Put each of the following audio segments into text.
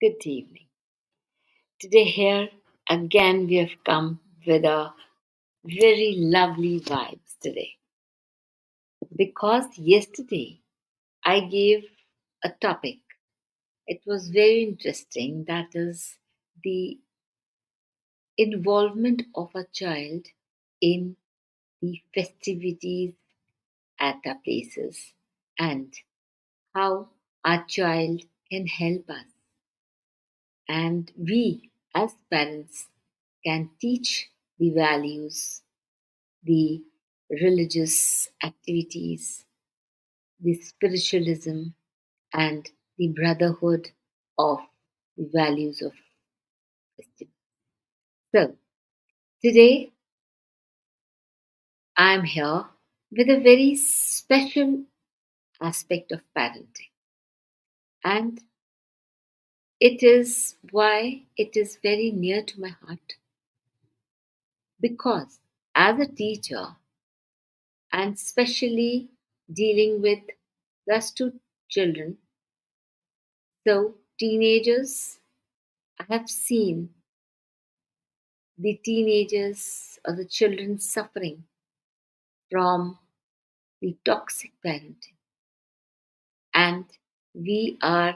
Good evening. Today, here again, we have come with a very lovely vibes today because yesterday I gave a topic. It was very interesting, that is, the involvement of a child in the festivities at our places and how our child can help us. And we, as parents, can teach the values, the religious activities, the spiritualism, and the brotherhood of the values of festival. So, today I'm here with a very special aspect of parenting, and it is why it is very near to my heart because as a teacher, and especially dealing with plus two children, so teenagers, I have seen the teenagers or the children suffering from the toxic parenting, and we are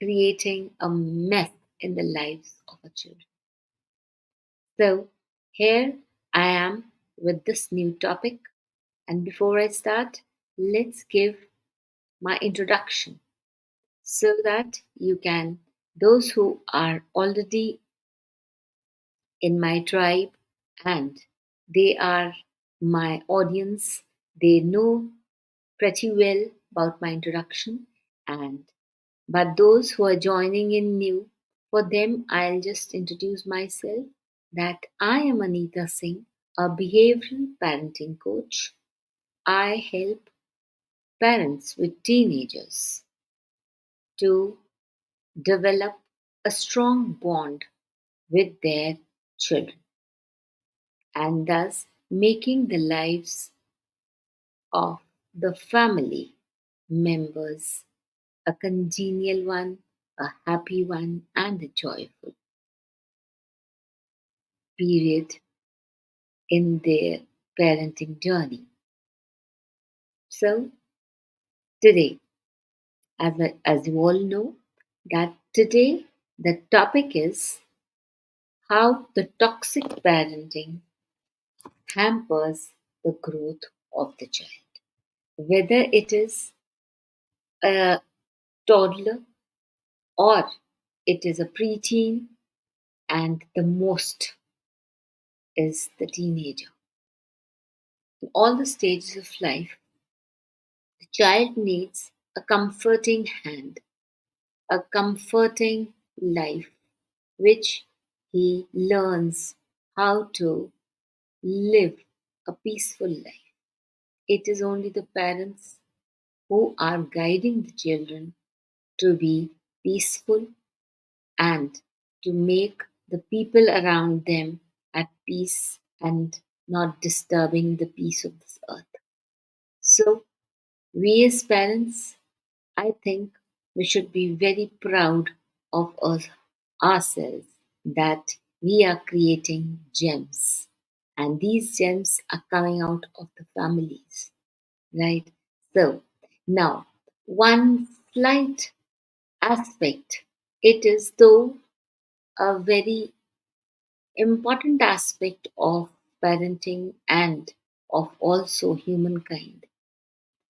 creating a mess in the lives of our children. So, here I am with this new topic, and before I start, let's give my introduction so that you can, those who are already in my tribe and they are my audience, they know pretty well about my introduction, and but those who are joining in new, for them I'll just introduce myself that I am Anita Singh, a behavioral parenting coach. I help parents with teenagers to develop a strong bond with their children and thus making the lives of the family members a congenial one, a happy one, and a joyful period in their parenting journey. So, today, as you all know, that today the topic is how the toxic parenting hampers the growth of the child. Whether it is a toddler or it is a preteen, and the most is the teenager. In all the stages of life, the child needs a comforting hand, a comforting life, which he learns how to live a peaceful life. It is only the parents who are guiding the children to be peaceful and to make the people around them at peace and not disturbing the peace of this earth. So, we as parents, I think we should be very proud of us, ourselves that we are creating gems. And these gems are coming out of the families, right? So, now, one slight aspect, it is though a very important aspect of parenting and of also humankind.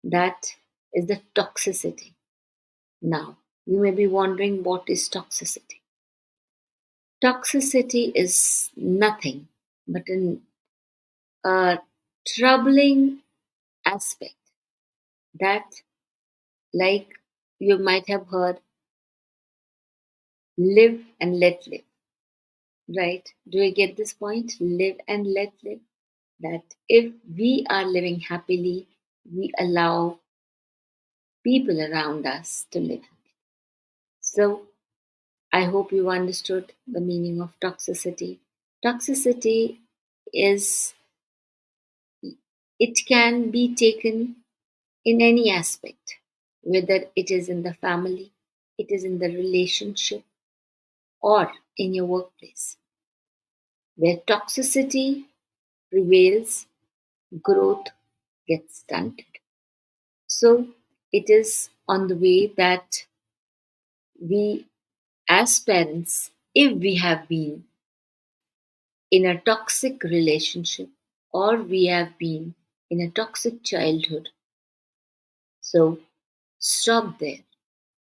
That is the toxicity. Now, you may be wondering what is toxicity. Toxicity is nothing but a troubling aspect that, like you might have heard, live and let live, right? Do you get this point? Live and let live. That if we are living happily, we allow people around us to live happily. So, I hope you understood the meaning of toxicity. Toxicity is, it can be taken in any aspect, whether it is in the family, it is in the relationship, or in your workplace. Where toxicity prevails, growth gets stunted. So it is on the way that we, as parents, if we have been in a toxic relationship or we have been in a toxic childhood, so stop there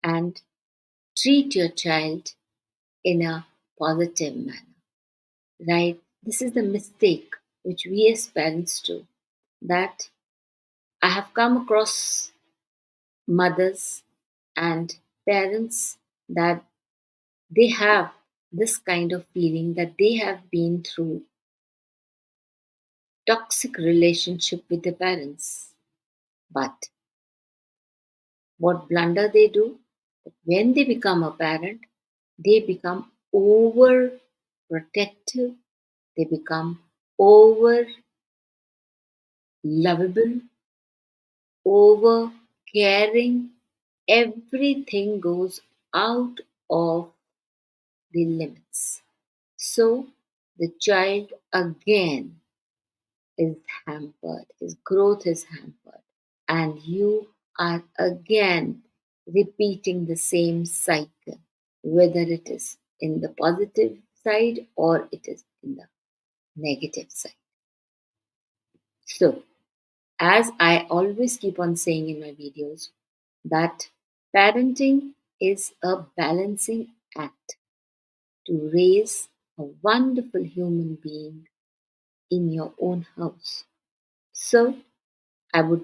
and treat your child in a positive manner, right? This is the mistake which we as parents do, that I have come across mothers and parents that they have this kind of feeling that they have been through toxic relationship with their parents. But what blunder they do, when they become a parent, they become over protective, they become over lovable, over caring. Everything goes out of the limits. So the child again is hampered, his growth is hampered, and you are again repeating the same cycle, whether it is in the positive side or it is in the negative side. So, as I always keep on saying in my videos, that parenting is a balancing act to raise a wonderful human being in your own house. So, I would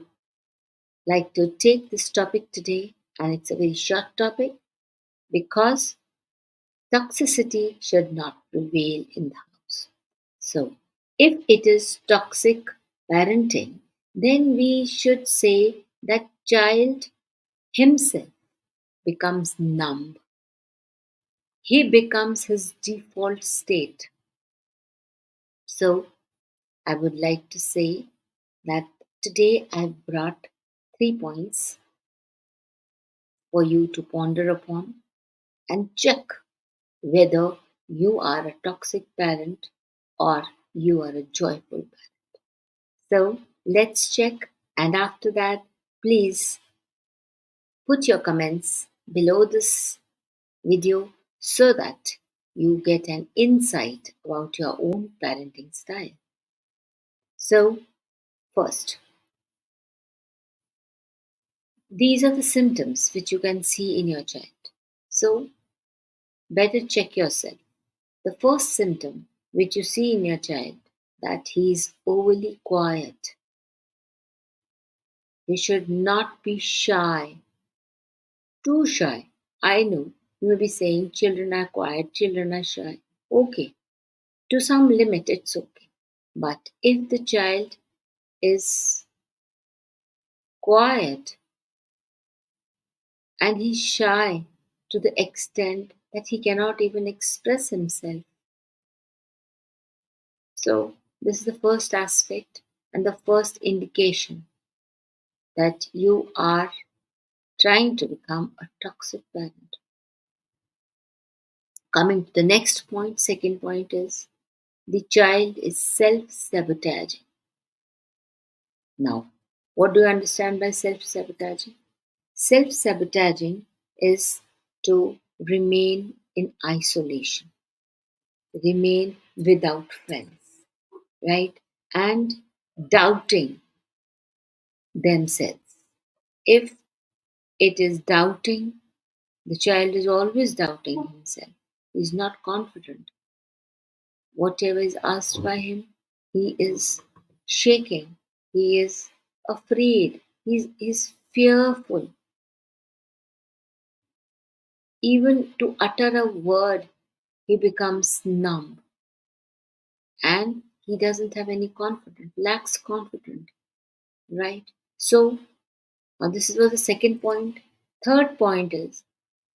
like to take this topic today, and it's a very short topic because toxicity should not prevail in the house. So, if it is toxic parenting, then we should say that child himself becomes numb. He becomes his default state. So, I would like to say that today I've brought 3 points for you to ponder upon and check whether you are a toxic parent or you are a joyful parent. So let's check, and after that, please put your comments below this video so that you get an insight about your own parenting style. So, first, these are the symptoms which you can see in your child. So, better check yourself. The first symptom which you see in your child, that he is overly quiet. He should not be shy, too shy. I know you may be saying children are quiet, children are shy. Okay, to some limit it's okay. But if the child is quiet and he's shy to the extent that he cannot even express himself, so this is the first aspect and the first indication that you are trying to become a toxic parent. Coming to the next point, second point is the child is self sabotaging. Now, what do you understand by self sabotaging? Self sabotaging is to remain in isolation, remain without friends, right? And doubting themselves. If it is doubting, the child is always doubting himself. He is not confident. Whatever is asked by him, he is shaking. He is afraid. He's fearful. Even to utter a word, he becomes numb and he doesn't have any confidence, lacks confidence, right? So, this was the second point. Third point is,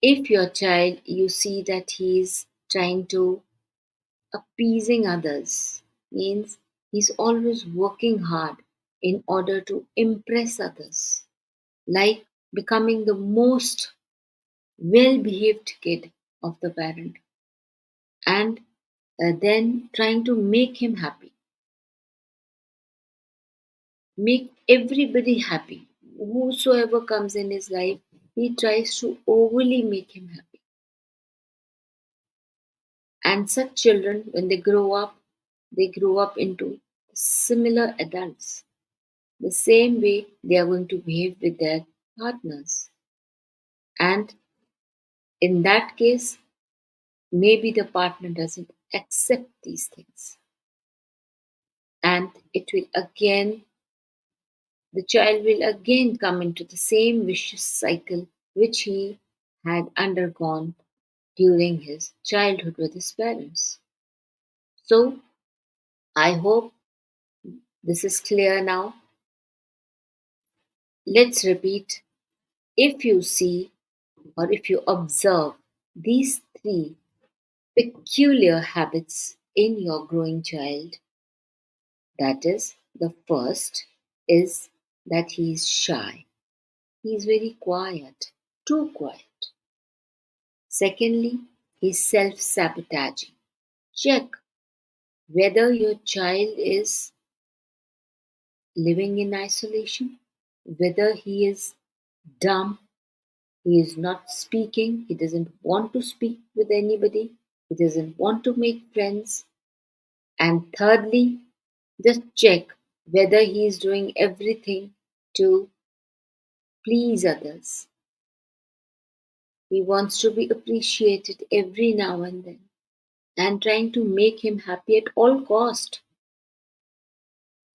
if your child, you see that he is trying to appeasing others, means he's always working hard in order to impress others, like becoming the most well behaved kid of the parent. and then trying to make him happy, make everybody happy. Whosoever comes in his life, he tries to overly make him happy. And such children, when they grow up into similar adults. The same way they are going to behave with their partners. And in that case, maybe the partner doesn't accept these things. And it will again, the child will again come into the same vicious cycle which he had undergone during his childhood with his parents. So, I hope this is clear now. Let's repeat. If you see or if you observe these three peculiar habits in your growing child, that is, the first is that he is shy. He is very quiet, too quiet. Secondly, he is self sabotaging. Check whether your child is living in isolation, whether he is dumb, he is not speaking, he doesn't want to speak with anybody, he doesn't want to make friends. And thirdly, just check whether he is doing everything to please others. He wants to be appreciated every now and then and trying to make him happy at all cost.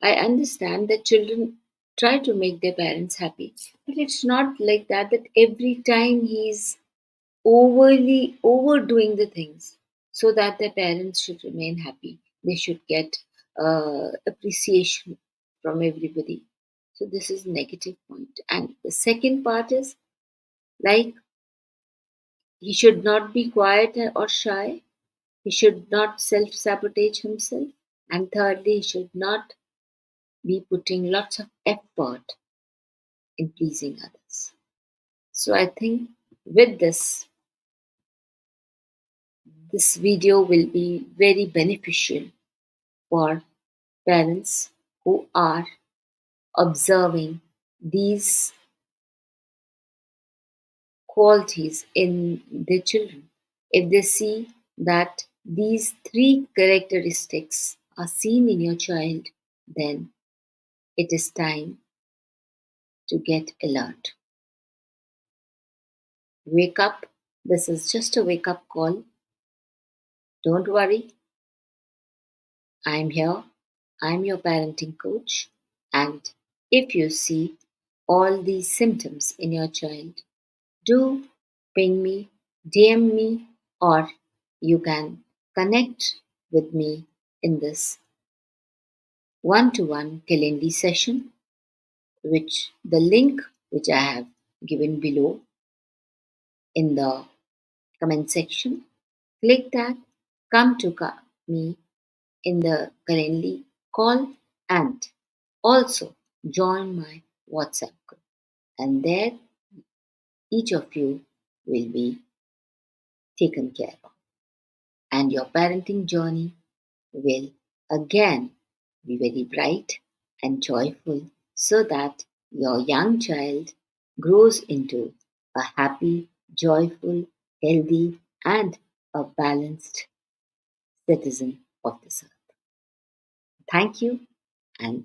I understand that children try to make their parents happy, but it's not like that every time he's overly overdoing the things so that their parents should remain happy. They should get appreciation from everybody. So this is negative point. And the second part is like he should not be quiet or shy. He should not self sabotage himself. And thirdly, he should not be putting lots of effort in pleasing others. So I think with this video will be very beneficial for parents who are observing these qualities in their children. If they see that these three characteristics are seen in your child, then it is time to get alert. Wake up. This is just a wake up call. Don't worry. I'm here. I'm your parenting coach. And if you see all these symptoms in your child, do ping me, DM me, or you can connect with me in this one to one Calendly session, which the link which I have given below in the comment section. Click that, come to me in the Calendly call, and also join my WhatsApp group. And there, each of you will be taken care of. And your parenting journey will again be very bright and joyful so that your young child grows into a happy, joyful, healthy, and a balanced citizen of this earth. Thank you and